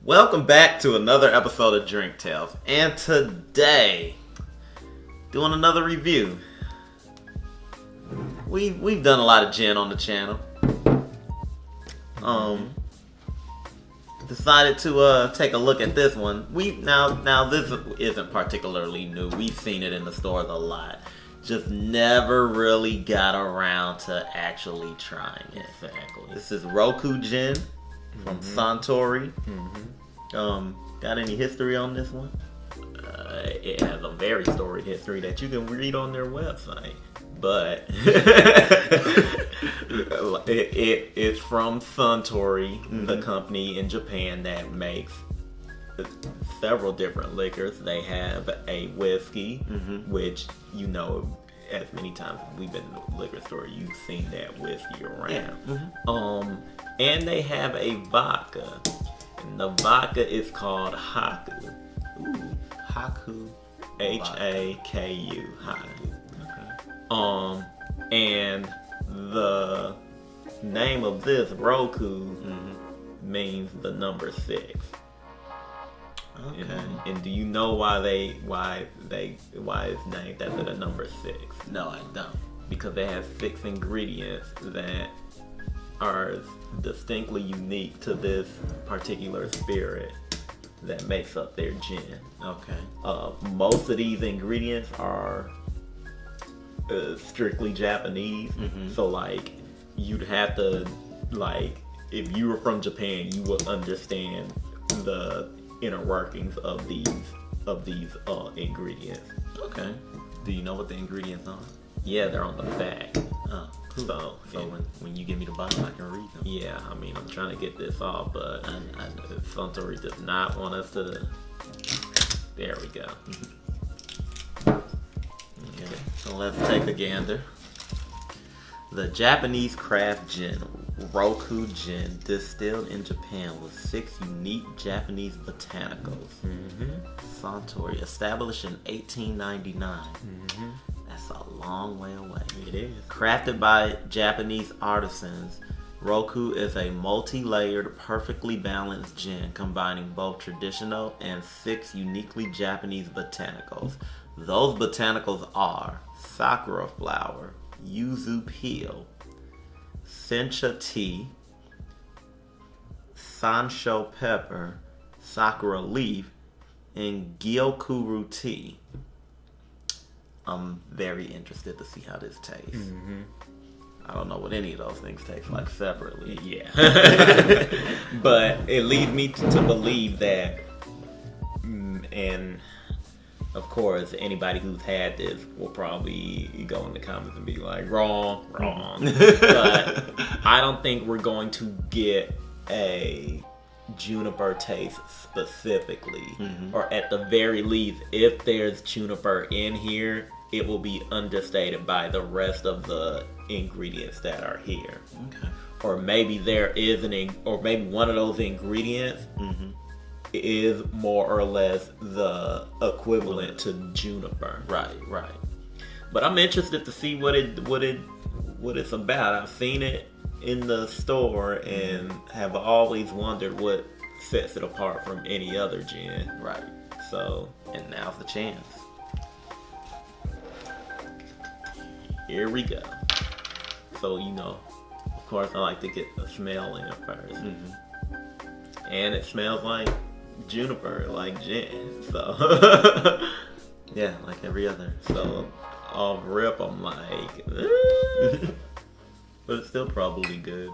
Welcome back to another episode of Drink Tales, and today, doing another review. We've done a lot of gin on the channel. Decided to take a look at this one. Now this isn't particularly new. We've seen it in the stores a lot. Just never really got around to actually trying it. Exactly. This is Roku Gin from Suntory. Got any history on this one? It has a very storied history that you can read on their website. But it's from Suntory, the company in Japan that makes several different liquors. They have a whiskey, which as many times as we've been in the liquor store, you've seen that whiskey around. And they have a vodka. And the vodka is called Haku. Haku. Haku. Haku. Okay. And the name of this Roku means the number 6. Okay. And do you know why it's named after the number 6? No, I don't. Because they have 6 ingredients that are distinctly unique to this particular spirit that makes up their gin. Okay. Most of these ingredients are strictly Japanese. So like you'd have to, like, if you were from Japan, you would understand the inner workings of these ingredients. Okay. Do you know what the ingredients are? Yeah, they're on the back. Oh, cool. So when you give me the bottle, I can read them. Yeah, I mean, I'm trying to get this off, but Suntory does not want us to. There we go. Okay, so let's take a gander. The Japanese craft gin, Roku Gin, distilled in Japan with 6 unique Japanese botanicals. Suntory, established in 1899. That's a long way away. It is. Crafted by Japanese artisans, Roku is a multi-layered, perfectly balanced gin combining both traditional and 6 uniquely Japanese botanicals. Those botanicals are sakura flower, yuzu peel, sencha tea, sansho pepper, sakura leaf, and gyokuru tea. I'm very interested to see how this tastes. I don't know what any of those things taste like separately. Yeah. But it leads me to believe that, and of course, anybody who's had this will probably go in the comments and be like, wrong. But I don't think we're going to get a juniper taste specifically. Or at the very least, if there's juniper in here, it will be understated by the rest of the ingredients that are here. Okay. Or maybe there is or maybe one of those ingredients is more or less the equivalent to juniper. Right. But I'm interested to see what it's about. I've seen it in the store and have always wondered what sets it apart from any other gin. Right. So, And now's the chance. here we go. So, of course, I like to get the smell in first. And it smells like juniper, like gin. So, Yeah, like every other. so off rip, I'm like, but it's still probably good.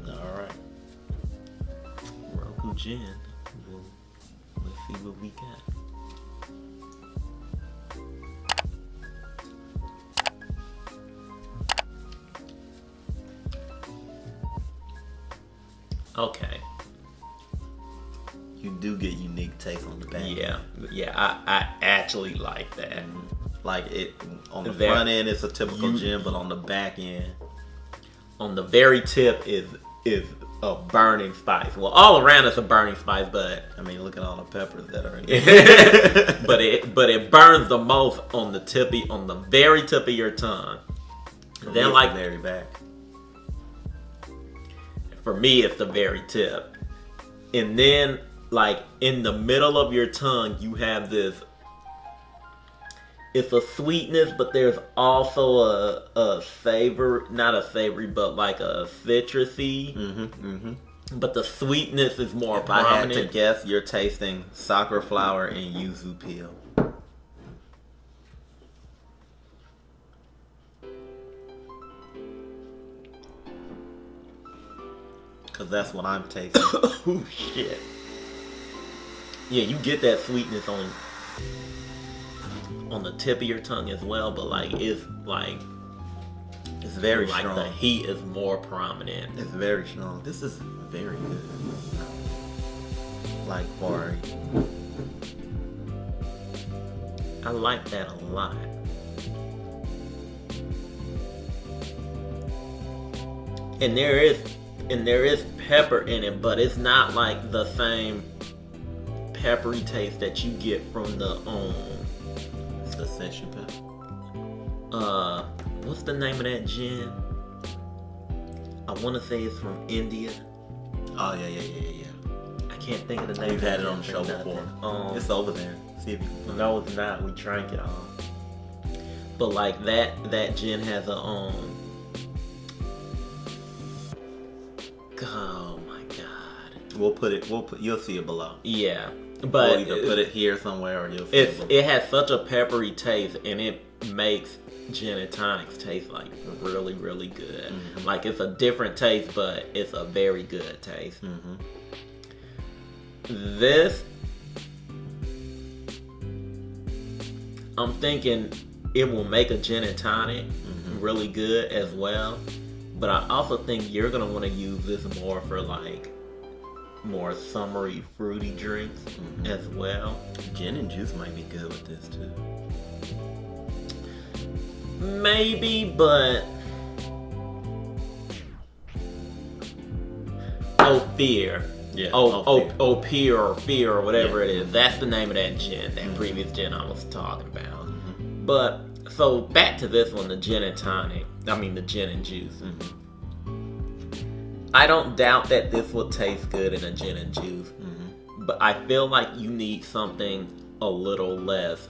Alright. Roku Gin. Let's see what we got. Okay. You do get unique taste on the back. Yeah, I actually like that. Like it on the There- front end, it's a typical gin, but on the back end, On the very tip is is a burning spice. Well, all around it's a burning spice, but I mean, look at all the peppers that are in there. but it burns the most on the very tip of your tongue. Then like the very back. For me, it's the very tip, and then like in the middle of your tongue, you have this. It's a sweetness, but there's also a savor, not a savory, but like a citrusy. But the sweetness is more prominent. If I had to guess, you're tasting sakura flower and yuzu peel. Because that's what I'm tasting. Oh, shit. Yeah, you get that sweetness on the tip of your tongue as well, but like it's very like strong. the heat is more prominent. It's very strong. This is very good. Like for I like that a lot. And there is pepper in it, but it's not like the same peppery taste that you get from the it's the sensu pepper. What's the name of that gin? I want to say it's from India. Oh yeah. I can't think of the name. We've had it on the show before. It's over there. See if you can find No, it's not. We drank it all. But like that gin has a oh my god. You'll see it below. Yeah. But We'll either put it here somewhere or you'll see it below. it has such a peppery taste, and it makes gin and tonics taste like really, really good. Like it's a different taste, but it's a very good taste. This, I'm thinking it will make a gin and tonic really good as well. But I also think you're gonna want to use this more for like more summery, fruity drinks as well. Gin and juice might be good with this too. Maybe, but Fear. Yeah. Fear or whatever it is. That's the name of that gin, that previous gin I was talking about. But so back to this one, the gin and tonic. I mean the gin and juice. I don't doubt that this will taste good in a gin and juice, but I feel like you need something a little less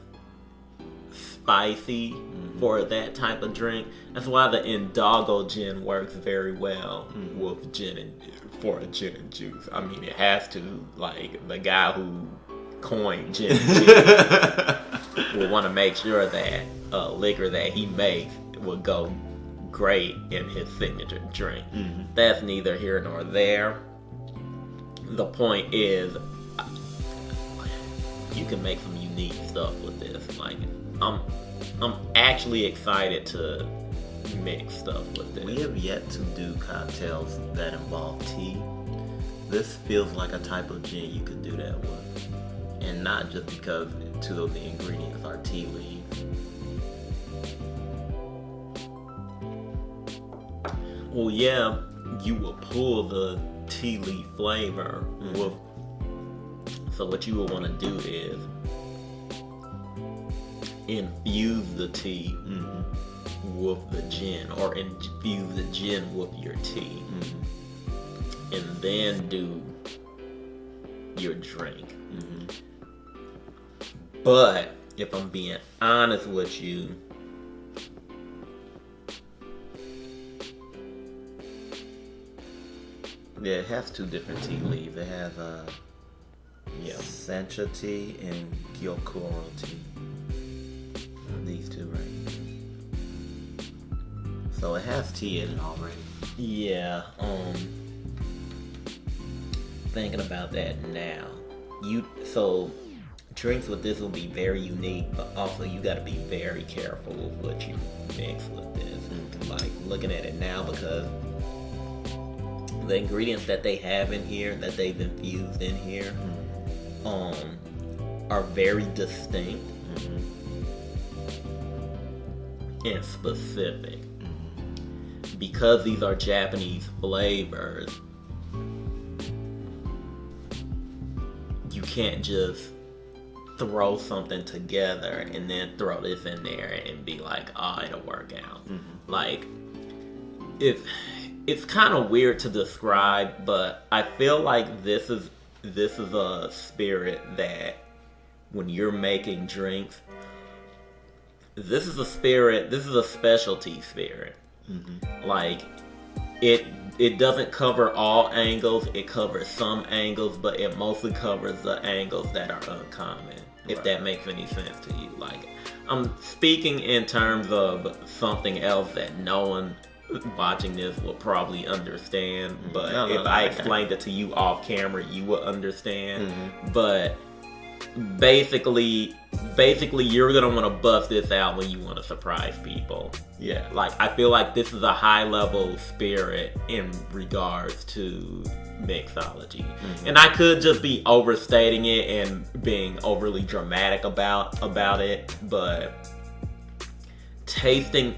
spicy for that type of drink. That's why the Indago gin works very well with for a gin and juice. I mean, it has to. Like the guy who coined gin and juice will want to make sure that liquor that he makes will go great in his signature drink. That's neither here nor there. The point is, you can make some unique stuff with this. Like, I'm actually excited to mix stuff with this. We have yet to do cocktails that involve tea. This feels like a type of gin you could do that with, and not just because two of the ingredients are tea leaves. Well, yeah, you will pull the tea leaf flavor with. So what you will want to do is infuse the tea with the gin, or infuse the gin with your tea, and then do your drink. But if I'm being honest with you, Yeah, it has two different tea leaves. It has sencha tea and gyokuro tea. These two right here. So it has tea in it already. yeah, thinking about that now. So drinks with this will be very unique, but also you got to be very careful with what you mix with this. Like looking at it now, because the ingredients that they have in here, that they've infused in here, are very distinct and specific. Because these are Japanese flavors, can't just throw something together and then throw this in there and be like, oh, it'll work out. Like, it's kind of weird to describe, but I feel like this is a spirit that when you're making drinks, this is a specialty spirit. Like, it doesn't cover all angles, it covers some angles, but it mostly covers the angles that are uncommon, if that makes any sense to you. Like, I'm speaking in terms of something else that no one watching this will probably understand, but if I explained it to you off camera, you will understand. But basically you're gonna want to buff this out when you want to surprise people. Yeah, like, I feel like this is a high level spirit in regards to mixology. And I could just be overstating it and being overly dramatic about it, but tasting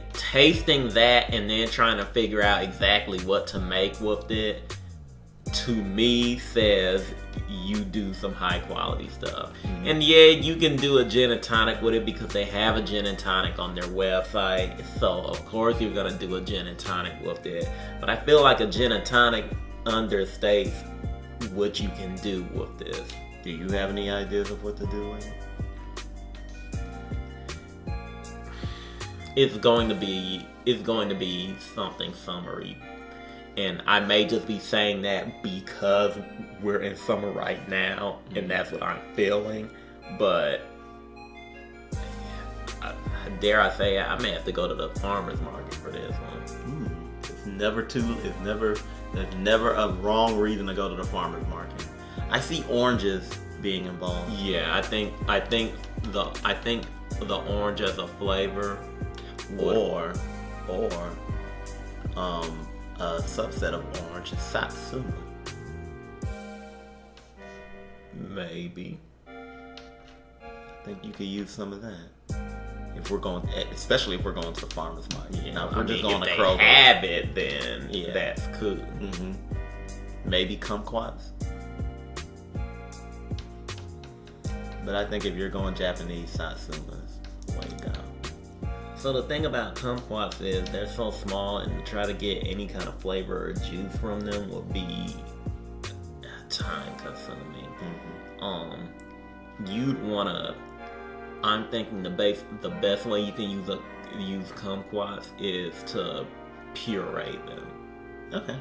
that and then trying to figure out exactly what to make with it, to me, says you do some high quality stuff. And yeah, you can do a gin and tonic with it because they have a gin and tonic on their website, so of course you're gonna do a gin and tonic with it. But I feel like a gin and tonic understates what you can do with this. Do you have any ideas of what to do with it? It's going to be something summery. And I may just be saying that because we're in summer right now, and that's what I'm feeling. But dare I say, I may have to go to the farmer's market for this one. There's never a wrong reason to go to the farmer's market. I see oranges being involved. Yeah, I think the orange as a flavor, or a subset of orange is satsuma. Maybe. I think you could use some of that. Especially if we're going to the farmer's market. Yeah, now, if we're just going to Kroger, Kroger, have it, then that's cool. Maybe kumquats. But I think if you're going Japanese, satsuma's way to go. So the thing about kumquats is they're so small, and to try to get any kind of flavor or juice from them will be time consuming. You'd wanna. I'm thinking the best way you can use kumquats is to puree them. Okay.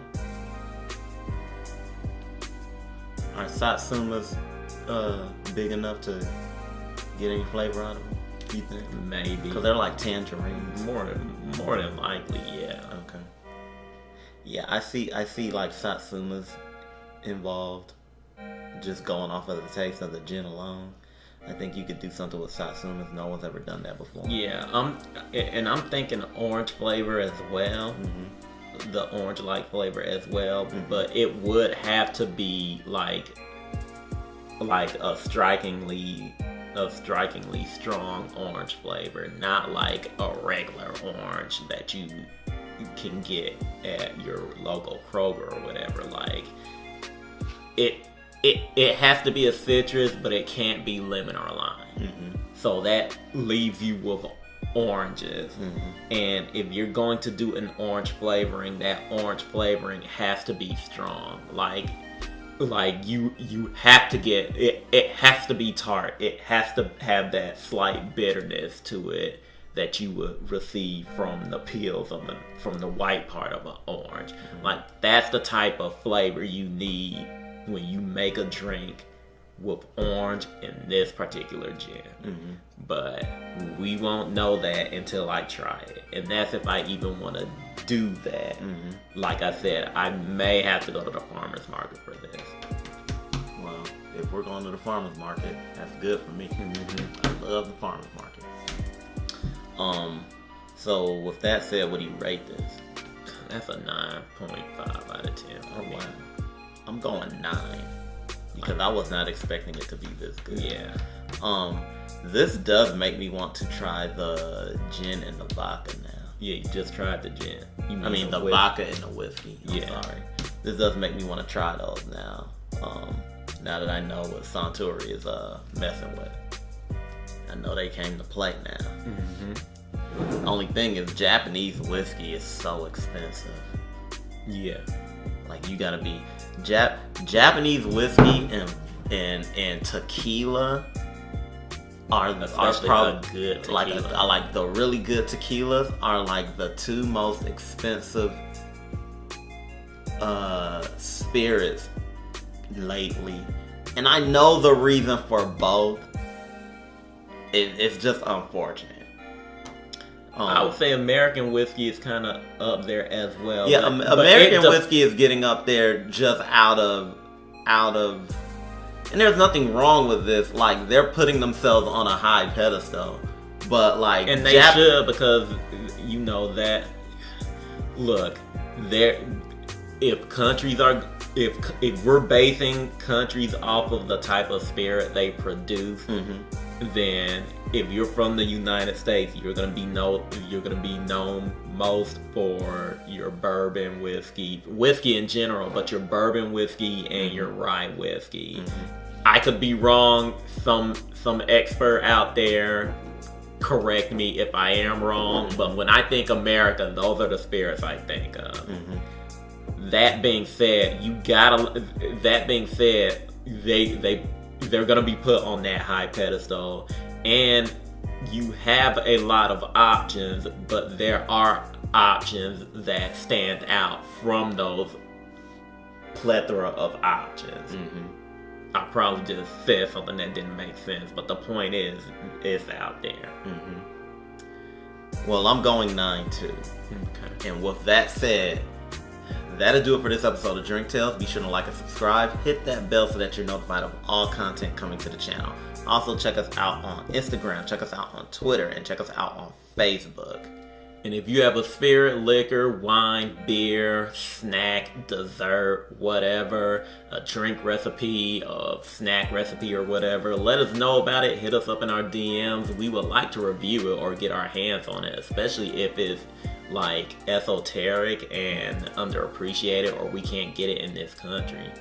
Are satsumas big enough to get any flavor out of them? You think? Maybe. Because they're like tangerines. More than likely, yeah. Okay. Yeah, I see like satsumas involved. Just going off of the taste of the gin alone. I think you could do something with satsumas. No one's ever done that before. Yeah, I'm thinking orange flavor as well. The orange-like flavor as well. But it would have to be like a strikingly strong orange flavor, not like a regular orange that you can get at your local Kroger or whatever. Like, it has to be a citrus, but it can't be lemon or lime. So that leaves you with oranges. And if you're going to do an orange flavoring, that orange flavoring has to be strong. Like you have to get it has to be tart. It has to have that slight bitterness to it that you would receive from the peels from the white part of an orange. Like, that's the type of flavor you need when you make a drink with orange in this particular gin. But we won't know that until I try it, and that's if I even want to do that. Like I said, I may have to go to the farmer's market for this. Well, if we're going to the farmer's market, that's good for me. I love the farmer's market. So with that said, what do you rate this? That's a 9.5 out of 10 for me. Wow. I'm going 9 because I was not expecting it to be this good. Yeah. This does make me want to try the gin and the vodka now. Yeah, you just tried the gin. I mean the vodka and the whiskey. I'm sorry. This does make me want to try those now. Now that I know what Suntory is messing with, I know they came to play now. Only thing is, Japanese whiskey is so expensive. Yeah. Like, you gotta be Japanese whiskey and tequila are Especially probably a good tequila. like the really good tequilas are like the two most expensive spirits lately. And I know the reason for both. It's just unfortunate. I would say American whiskey is kind of up there as well. Yeah, but American whiskey is getting up there just out of, and there's nothing wrong with this. Like, they're putting themselves on a high pedestal, but like, and they should, because you know that. Look, if we're basing countries off of the type of spirit they produce, then if you're from the United States, you're gonna be known most for your bourbon whiskey in general, but your bourbon whiskey and your rye whiskey. I could be wrong. Some expert out there, correct me if I am wrong, but when I think America, those are the spirits I think of. That being said, they're gonna be put on that high pedestal, and you have a lot of options, but there are options that stand out from those plethora of options. I probably just said something that didn't make sense, but the point is, it's out there. Well, I'm going 9-2. Okay. And with that said, that'll do it for this episode of Drink Tales. Be sure to like and subscribe. Hit that bell so that you're notified of all content coming to the channel. Also, check us out on Instagram, check us out on Twitter, and check us out on Facebook. And if you have a spirit, liquor, wine, beer, snack, dessert, whatever, a drink recipe, a snack recipe, or whatever, let us know about it. Hit us up in our DMs. We would like to review it or get our hands on it, especially if it's like esoteric and underappreciated, or we can't get it in this country.